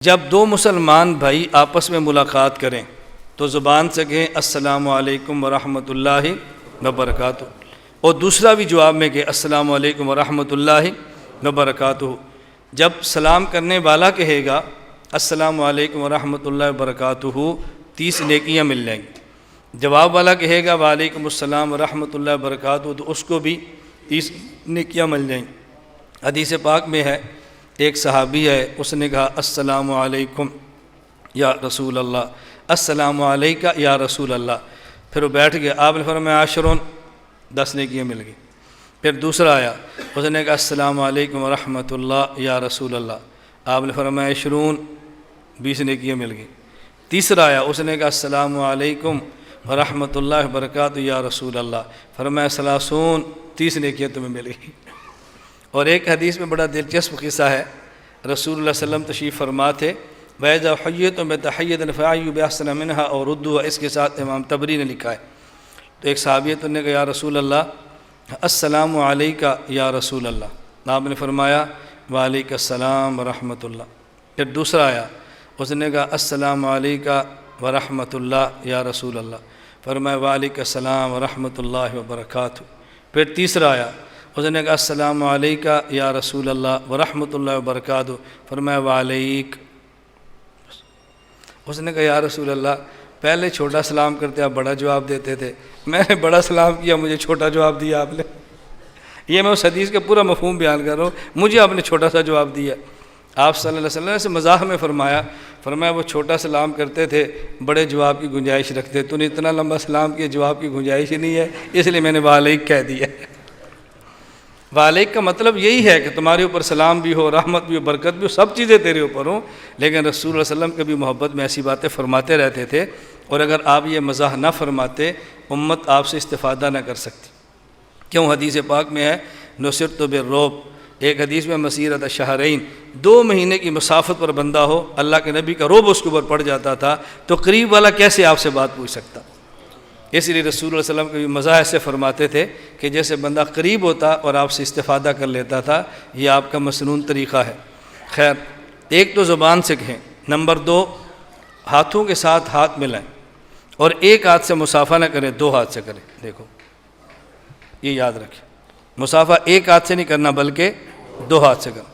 جب دو مسلمان بھائی آپس میں ملاقات کریں تو زبان سے کہیں السلام علیکم ورحمۃ اللہ وبرکاتہ، اور دوسرا بھی جواب میں کہ السلام علیکم ورحمۃ اللہ وبرکاتہ۔ جب سلام کرنے والا کہے گا السلام علیکم ورحمۃ اللہ وبرکاتہ 30 نیکیاں مل جائیں گی، جواب والا کہے گا وعلیکم السلام ورحمۃ اللہ وبرکاتہ تو اس کو بھی 30 نیکیاں مل جائیں گی۔ حدیث پاک میں ہے، ایک صحابی ہے، اس نے کہا السلام علیکم یا رسول اللہ، السلام علیکہ یا رسول اللہ، پھر وہ بیٹھ گیا، آپ نے فرمایا عشرون، 10 نیکیاں مل گئی۔ پھر دوسرا آیا، اس نے کہا السلام علیکم ورحمۃ اللہ یا رسول اللہ، آپ نے فرمایا 20 20 نیکیاں مل گئی۔ تیسرا آیا، اس نے کہا السلام علیکم ورحمۃ اللہ وبرکاتہ یا رسول اللہ، فرمایا 30 نیکیاں تمہیں مل گئی۔ اور ایک حدیث میں بڑا دلچسپ قصہ ہے، رسول اللہ صلی اللہ علیہ وسلم تشریف فرما تھے، وَإِذَا حَيَّيْتُم بِتَحِيَّةٍ فَحَيُّوا بِأَحْسَنَ مِنْهَا أَوْ رُدُّوهَا، اس کے ساتھ امام طبری نے لکھا ہے۔ تو ایک صحابیت نے کہا یا رسول اللہ السلام علیکہ یا رسول اللہ، آپ نے فرمایا وعلیکم السلام ورحمۃ اللہ۔ پھر دوسرا آیا، اس نے کہا السلام علیکہ ورحمۃ اللہ یا رسول اللہ، فرمایا وعلیکم السلام ورحمۃ اللہ وبرکاتہ۔ پھر تیسرا آیا، اس نے کہا السلام علیکہ یا رسول اللہ ورحمۃ اللہ وبرکاتہ، فرمایا وعلیک۔ اس نے کہا یا رسول اللہ پہلے چھوٹا سلام کرتے آپ بڑا جواب دیتے تھے، میں نے بڑا سلام کیا مجھے چھوٹا جواب دیا آپ نے۔ یہ میں اس حدیث کا پورا مفہوم بیان کر رہا ہوں، مجھے آپ نے چھوٹا سا جواب دیا۔ آپ صلی اللہ علیہ وسلم سے مزاح میں فرمایا وہ چھوٹا سلام کرتے تھے، بڑے جواب کی گنجائش رکھتے، تو نے اتنا لمبا سلام کیا جواب کی گنجائش ہی نہیں ہے، اس لیے میں نے وعلیک کہہ دیا۔ وعلیک کا مطلب یہی ہے کہ تمہارے اوپر سلام بھی ہو، رحمت بھی ہو، برکت بھی ہو، سب چیزیں تیرے اوپر ہوں، لیکن رسول اللہ علیہ وسلم کبھی محبت میں ایسی باتیں فرماتے رہتے تھے، اور اگر آپ یہ مزاح نہ فرماتے امت آپ سے استفادہ نہ کر سکتی۔ کیوں؟ حدیث پاک میں ہے نصرت بالرعب، ایک حدیث میں مسیرۃ شہرین، 2 مہینے کی مسافت پر بندہ ہو، اللہ کے نبی کا رعب اس کے اوپر پڑ جاتا تھا، تو قریب والا کیسے آپ سے بات پوچھ سکتا؟ اس لیے رسول اللہ علیہ وسلم کبھی مزاح ایسے فرماتے تھے کہ جیسے بندہ قریب ہوتا اور آپ سے استفادہ کر لیتا تھا، یہ آپ کا مسنون طریقہ ہے۔ خیر، ایک تو زبان سے کہیں، نمبر 2 ہاتھوں کے ساتھ ہاتھ ملائیں، اور ایک ہاتھ سے مصافحہ نہ کریں، 2 ہاتھ سے کریں۔ دیکھو یہ یاد رکھیں، مصافحہ ایک ہاتھ سے نہیں کرنا بلکہ 2 ہاتھ سے کرنا۔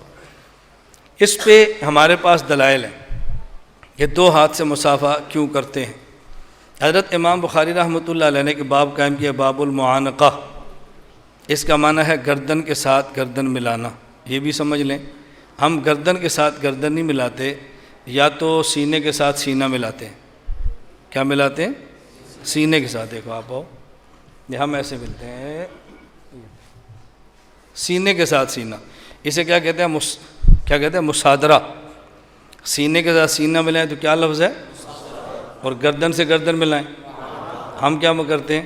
اس پہ ہمارے پاس دلائل ہیں کہ 2 ہاتھ سے مصافحہ کیوں کرتے ہیں۔ حضرت امام بخاری رحمۃ اللہ علیہ نے کہ باب قائم کیا باب المعانقہ، اس کا معنی ہے گردن کے ساتھ گردن ملانا۔ یہ بھی سمجھ لیں، ہم گردن کے ساتھ گردن نہیں ملاتے، یا تو سینے کے ساتھ سینہ ملاتے ہیں۔ کیا ملاتے ہیں؟ سینے کے ساتھ۔ دیکھو آپ آؤ، یہ ہم ایسے ملتے ہیں، سینے کے ساتھ سینہ، اسے کیا کہتے ہیں؟ کیا کہتے ہیں؟ مصادرہ۔ سینے کے ساتھ سینہ ملائیں تو کیا لفظ ہے؟ اور گردن سے گردن ملائیں، ہم کیا کرتے ہیں؟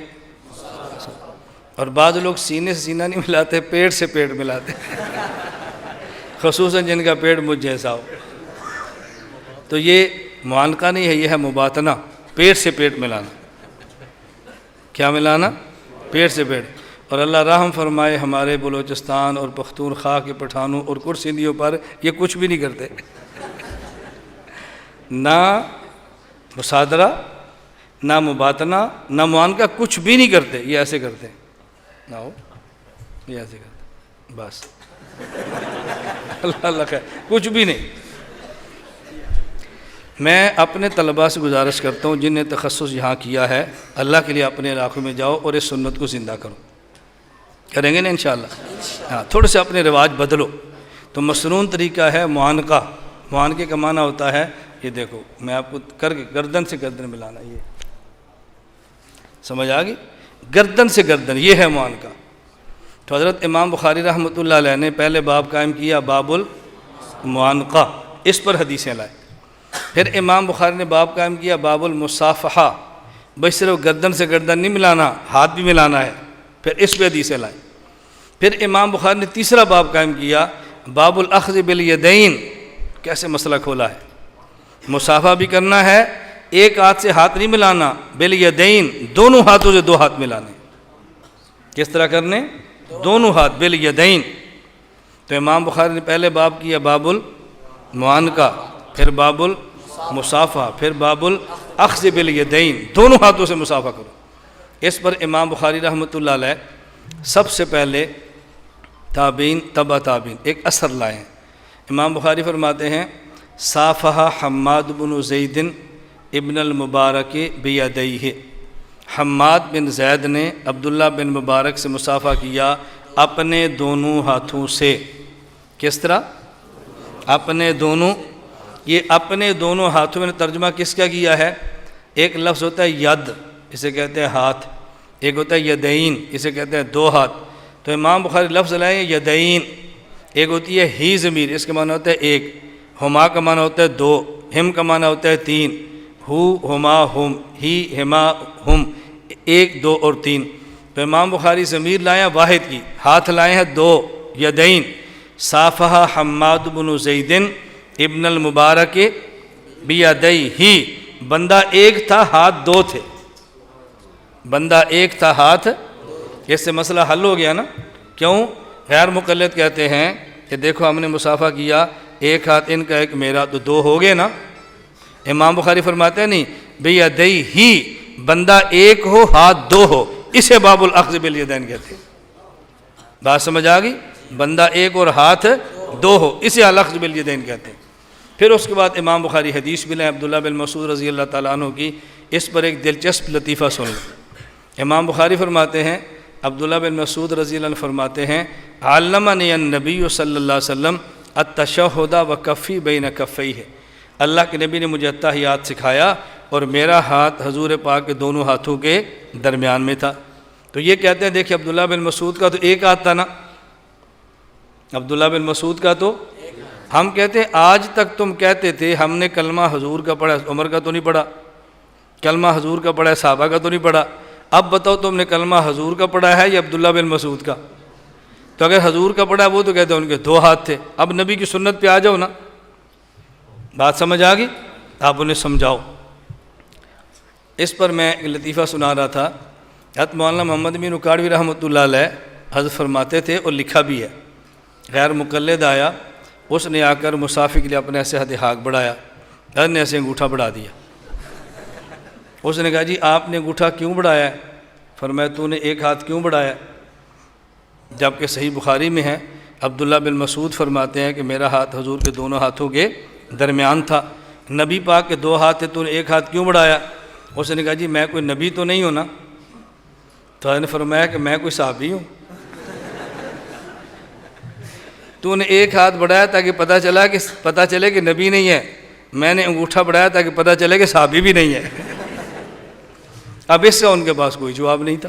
اور بعض لوگ سینے سے سینہ نہیں ملاتے، پیٹ سے پیٹ ملاتے، خصوصاً جن کا پیٹ مجھ جیسا ہو۔ تو یہ معانقہ نہیں ہے، یہ ہے مباطنہ، پیٹ سے پیٹ ملانا۔ کیا ملانا؟ پیٹ سے پیٹ۔ اور اللہ رحم فرمائے ہمارے بلوچستان اور پختونخوا کے پٹھانوں اور کرسندیوں پر یہ کچھ بھی نہیں کرتے، نہ مصادرہ، نہ مباطنہ، نہ معانقہ، کچھ بھی نہیں کرتے، یہ ایسے کرتے ہیں، نہ ہو یہ ایسے کرتے بس۔ اللہ خیر، کچھ بھی نہیں۔ میں اپنے طلباء سے گزارش کرتا ہوں جن نے تخصص یہاں کیا ہے، اللہ کے لیے اپنے علاقوں میں جاؤ اور اس سنت کو زندہ کرو۔ کریں گے نا انشاءاللہ؟ ہاں، تھوڑے سے اپنے رواج بدلو۔ تو مسنون طریقہ ہے معانقہ۔ معانقے کا معنی ہوتا ہے، یہ دیکھو میں آپ کو کر کے گردن سے گردن ملانا، یہ سمجھ آ گئی؟ گردن سے گردن، یہ ہے معانقہ۔ تو حضرت امام بخاری رحمۃ اللہ علیہ نے پہلے باب قائم کیا باب المعانقہ، اس پر حدیثیں لائے۔ پھر امام بخاری نے باب قائم کیا باب المصافحہ، بس صرف گردن سے گردن نہیں ملانا، ہاتھ بھی ملانا ہے، پھر اس پہ حدیثیں لائیں۔ پھر امام بخاری نے تیسرا باب قائم کیا باب الاخذ بالیدین، کیسے مسئلہ کھولا ہے، مصافحہ بھی کرنا ہے، ایک ہاتھ سے ہاتھ نہیں ملانا، بالیدین، دونوں ہاتھوں سے 2 ہاتھ ملانے۔ کس طرح کرنے؟ دونوں ہاتھ، بالیدین۔ تو امام بخاری نے پہلے باب کیا باب المعانقہ، پھر باب المصافحہ، پھر باب الاخذ بالیدین، دونوں ہاتھوں سے مصافحہ کرو۔ اس پر امام بخاری رحمۃ اللہ علیہ سب سے پہلے تابعین تبع تابعین ایک اثر لائے ہیں۔ امام بخاری فرماتے ہیں صافح حماد بن زید ابن المبارک بیدیہ، حماد بن زید نے عبداللہ بن مبارک سے مصافحہ کیا اپنے دونوں ہاتھوں سے۔ کس طرح؟ اپنے دونوں، یہ اپنے دونوں ہاتھوں میں ترجمہ کس کا کیا ہے؟ ایک لفظ ہوتا ہے ید، اسے کہتے ہیں ہاتھ، ایک ہوتا ہے یدین، اسے کہتے ہیں دو ہاتھ۔ تو امام بخاری لفظ لائے ہیں یدین، ایک ہوتی ہے ہی ضمیر، اس کا معنی ہوتا ہے ایک، ہما کا معنی ہوتا ہے دو، ہم کا معنی ہوتا ہے تین، ہو ہما ہم، ہی ہما ہم، ایک دو اور تین۔ تو امام بخاری ضمیر لائے ہیں واحد کی، ہاتھ لائے ہیں دو، یدین۔ صافح حماد بن زید ابن المبارک بیدیہ، بندہ ایک تھا ہاتھ دو تھے، بندہ ایک تھا ہاتھ، اس سے مسئلہ حل ہو گیا نا۔ کیوں؟ غیر مقلد کہتے ہیں کہ دیکھو ہم نے مصافحہ کیا، ایک ہاتھ ان کا ایک میرا، تو دو ہو گئے نا۔ امام بخاری فرماتے ہیں نہیں، بیدیہ، بندہ ایک ہو ہاتھ دو ہو، اسے باب الاخذ بالیدین کہتے ہیں۔ بات سمجھ آ گئی؟ بندہ ایک اور ہاتھ دو ہو، اسے الاخذ بالیدین کہتے ہیں۔ پھر اس کے بعد امام بخاری حدیث بھی لیں عبداللہ بن مسعود رضی اللہ تعالیٰ عنہ کی، اس پر ایک دلچسپ لطیفہ سن لیں۔ امام بخاری فرماتے ہیں، عبداللہ بن مسعود رضی اللہ عنہ فرماتے ہیں علمنی النبی صلی اللہ علیہ وسلم التشہد وکفی بین کفیہ، اللہ کے نبی نے مجھے اتحیات سکھایا اور میرا ہاتھ حضور پاک کے دونوں ہاتھوں کے درمیان میں تھا۔ تو یہ کہتے ہیں دیکھیں عبداللہ بن مسعود کا تو ایک ہاتھ تھا نا، عبداللہ بن مسعود کا تو ہم کہتے ہیں آج تک تم کہتے تھے ہم نے کلمہ حضور کا پڑھا، عمر کا تو نہیں پڑھا، کلمہ حضور کا پڑھا ہے، صحابہ کا تو نہیں پڑھا، اب بتاؤ تم نے کلمہ حضور کا پڑھا ہے یا عبداللہ بن مسعود کا؟ تو اگر حضور کا پڑھا ہے وہ تو کہتے ہیں ان کے دو ہاتھ تھے، اب نبی کی سنت پہ آ جاؤ نا۔ بات سمجھ آ گئی؟ آپ انہیں سمجھاؤ۔ اس پر میں ایک لطیفہ سنا رہا تھا، حضرت مولانا محمد امین اکاڑوی رحمۃ اللہ علیہ حضرت فرماتے تھے اور لکھا بھی ہے، غیر مقلد آیا، اس نے آ کر مصافحے کے لیے اپنے ایسے ہاتھ ہاک بڑھایا، حضرت نے ایسے انگوٹھا بڑھا دیا۔ اس نے کہا جی آپ نے انگوٹھا کیوں بڑھایا ہے؟ فرمایا تو نے ایک ہاتھ کیوں بڑھایا؟ جبکہ صحیح بخاری میں ہے، عبداللہ بن مسعود فرماتے ہیں کہ میرا ہاتھ حضور کے دونوں ہاتھوں کے درمیان تھا، نبی پاک کے دو ہاتھ تھے، تو نے ایک ہاتھ کیوں بڑھایا؟ اس نے کہا جی میں کوئی نبی تو نہیں ہوں نا؟ تو حضرت نے فرمایا کہ میں کوئی صحابی ہوں، تو نے ایک ہاتھ بڑھایا تاکہ پتہ چلے کہ نبی نہیں ہے، میں نے انگوٹھا بڑھایا تاکہ پتہ چلے کہ صحابی بھی نہیں ہے۔ اب اس کا ان کے پاس کوئی جواب نہیں تھا۔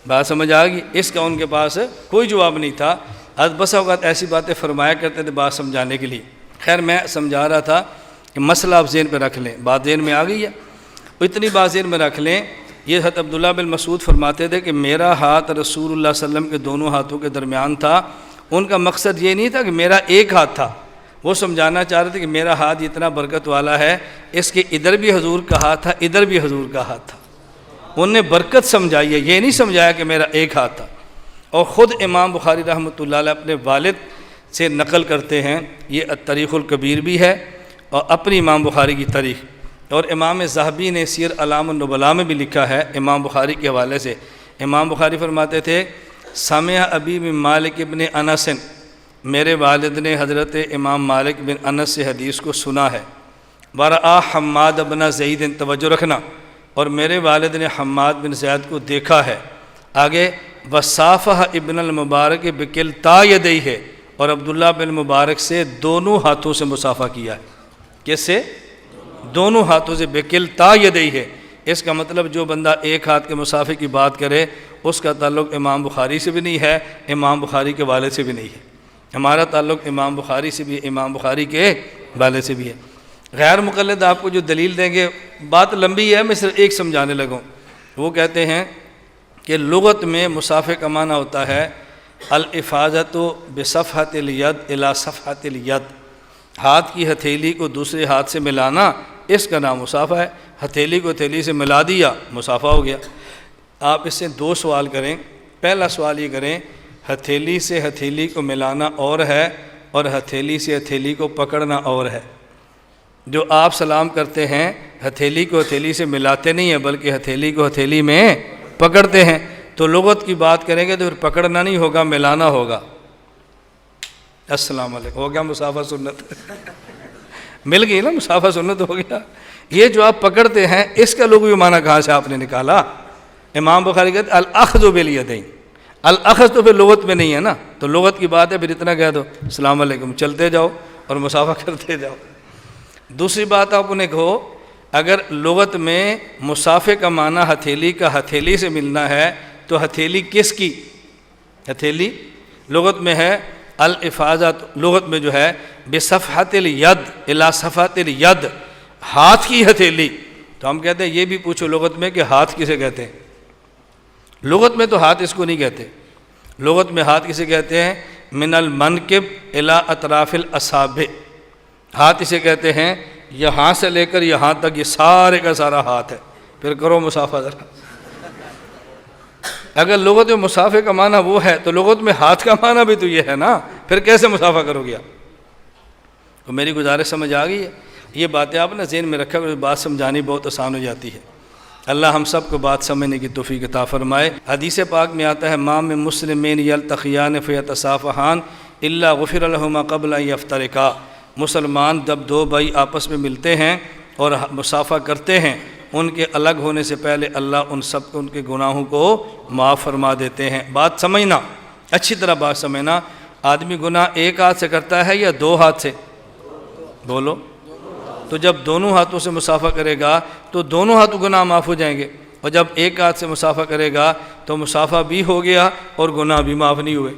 بات سمجھ آ گئی؟ اس کا ان کے پاس کوئی جواب نہیں تھا۔ حضرت بس اوقات ایسی باتیں فرمایا کرتے تھے بات سمجھانے کے لیے۔ خیر میں سمجھا رہا تھا کہ مسئلہ آپ ذہن پہ رکھ لیں، بات ذہن میں آ گئی ہے؟ اتنی بات ذہن میں رکھ لیں، یہ حضرت عبداللہ بن مسعود فرماتے تھے کہ میرا ہاتھ رسول اللہ صلی اللہ علیہ وسلم کے دونوں ہاتھوں کے درمیان تھا۔ ان کا مقصد یہ نہیں تھا کہ میرا ایک ہاتھ تھا، وہ سمجھانا چاہ رہے تھے کہ میرا ہاتھ اتنا برکت والا ہے، اس کے ادھر بھی حضور کا ہاتھ تھا، ادھر بھی حضور کا ہاتھ تھا۔ انہوں نے برکت سمجھائی ہے، یہ نہیں سمجھایا کہ میرا ایک ہاتھ تھا۔ اور خود امام بخاری رحمۃ اللہ علیہ اپنے والد سے نقل کرتے ہیں، یہ التاریخ الکبیر بھی ہے اور اپنی امام بخاری کی تاریخ، اور امام ذہبی نے سیر اعلام النبلاء میں بھی لکھا ہے امام بخاری کے حوالے سے۔ امام بخاری فرماتے تھے سمع ابی بن مالک بن انس، میرے والد نے حضرت امام مالک بن انس سے حدیث کو سنا ہے، ورآ حماد بن زید، توجہ رکھنا، اور میرے والد نے حماد بن زید کو دیکھا ہے۔ آگے وصافح ابن المبارک بکلتا یدیہ، اور عبداللہ بن مبارک سے دونوں ہاتھوں سے مصافحہ کیا ہے۔ کس سے؟ دونوں ہاتھوں سے، بکلتا یدیہ۔ اس کا مطلب جو بندہ ایک ہاتھ کے مصافحے کی بات کرے اس کا تعلق امام بخاری سے بھی نہیں ہے، امام بخاری کے والد سے بھی نہیں ہے۔ ہمارا تعلق امام بخاری سے بھی، امام بخاری کے والد سے بھی ہے۔ غیر مقلد آپ کو جو دلیل دیں گے، بات لمبی ہے، میں صرف ایک سمجھانے لگوں۔ وہ کہتے ہیں کہ لغت میں مصافحے کا معنی ہوتا ہے الافاظۃ بصفحۃ الید الی صفحۃ الید، ہاتھ کی ہتھیلی کو دوسرے ہاتھ سے ملانا، اس کا نام مصافحہ ہے۔ ہتھیلی کو ہتھیلی سے ملا دیا، مصافحہ ہو گیا۔ آپ اس سے دو سوال کریں۔ پہلا سوال یہ کریں، ہتھیلی سے ہتھیلی کو ملانا اور ہے، اور ہتھیلی سے ہتھیلی کو پکڑنا اور ہے۔ جو آپ سلام کرتے ہیں ہتھیلی کو ہتھیلی سے ملاتے نہیں ہیں بلکہ ہتھیلی کو ہتھیلی میں پکڑتے ہیں، تو لغت کی بات کریں گے تو پھر پکڑنا نہیں ہوگا، ملانا ہوگا۔ السلام علیکم ہو گیا مصافحہ سنت، مل گئی نا، مصافحہ سنت ہو گیا۔ یہ جو آپ پکڑتے ہیں اس کا لغوی معنی کہاں سے آپ نے نکالا؟ امام بخاری کہتے ہیں الاخذ بالیدین، الاخذ تو پھر لغت میں نہیں ہے نا، تو لغت کی بات ہے پھر اتنا کہہ دو السلام علیکم، چلتے جاؤ اور مصافحہ کرتے جاؤ۔ دوسری بات آپ انہیں کہو، اگر لغت میں مصافحے کا معنی ہتھیلی کا ہتھیلی سے ملنا ہے تو ہتھیلی کس کی؟ ہتھیلی لغت میں ہے الافاظت، لغت میں جو ہے بصفحۃ الید الی صفحۃ الید، ہاتھ کی ہتھیلی۔ تو ہم کہتے ہیں یہ بھی پوچھو لغت میں کہ ہاتھ کسے کہتے ہیں؟ لغت میں تو ہاتھ اس کو نہیں کہتے، لغت میں ہاتھ کسے کہتے ہیں؟ من المنکب الی اطراف الاصابع، ہاتھ اسے کہتے ہیں یہاں سے لے کر یہاں تک، یہ سارے کا سارا ہاتھ ہے۔ پھر کرو مصافحہ ذرا۔ اگر لغت میں مصافحے کا معنی وہ ہے تو لغت میں ہاتھ کا معنی بھی تو یہ ہے نا، پھر کیسے مصافحہ کرو گے آپ؟ تو میری گزارش سمجھ آ گئی ہے؟ یہ باتیں آپ نے ذہن میں رکھا، بات سمجھانی بہت آسان ہو جاتی ہے۔ اللہ ہم سب کو بات سمجھنے کی توفیق عطا فرمائے۔ حدیث پاک میں آتا ہے ما من مسلمین یلتقیان فیتصافحان الا غفر لہما قبل ان یفترقا، مسلمان جب دو بھائی آپس میں ملتے ہیں اور مصافحہ کرتے ہیں، ان کے الگ ہونے سے پہلے اللہ ان سب کو ان کے گناہوں کو معاف فرما دیتے ہیں۔ بات سمجھنا، اچھی طرح بات سمجھنا، آدمی گناہ ایک ہاتھ سے کرتا ہے یا دو ہاتھ سے؟ بولو۔ تو جب دونوں ہاتھوں سے مصافحہ کرے گا تو دونوں ہاتھوں گناہ معاف ہو جائیں گے، اور جب ایک ہاتھ سے مصافحہ کرے گا تو مصافحہ بھی ہو گیا اور گناہ بھی معاف نہیں ہوئے۔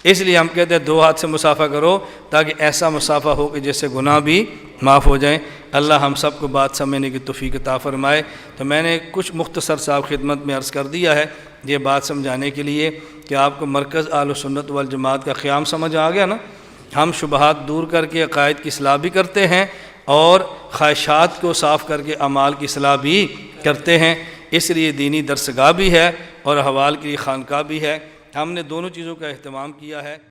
اس لیے ہم کہتے ہیں دو ہاتھ سے مصافحہ کرو تاکہ ایسا مصافحہ ہو کہ جس سے گناہ بھی معاف ہو جائیں۔ اللہ ہم سب کو بات سمجھنے کی توفیق عطا فرمائے۔ تو میں نے کچھ مختصر صاحب خدمت میں عرض کر دیا ہے یہ بات سمجھانے کے لیے کہ آپ کو مرکز اہل سنت والجماعت کا قیام سمجھ آ گیا نا۔ ہم شبہات دور کر کے عقائد کی اصلاح بھی کرتے ہیں اور خواہشات کو صاف کر کے اعمال کی اصلاح بھی کرتے ہیں، اس لیے دینی درسگاہ بھی ہے اور حوال کی خانقاہ بھی ہے۔ ہم نے دونوں چیزوں کا اہتمام کیا ہے۔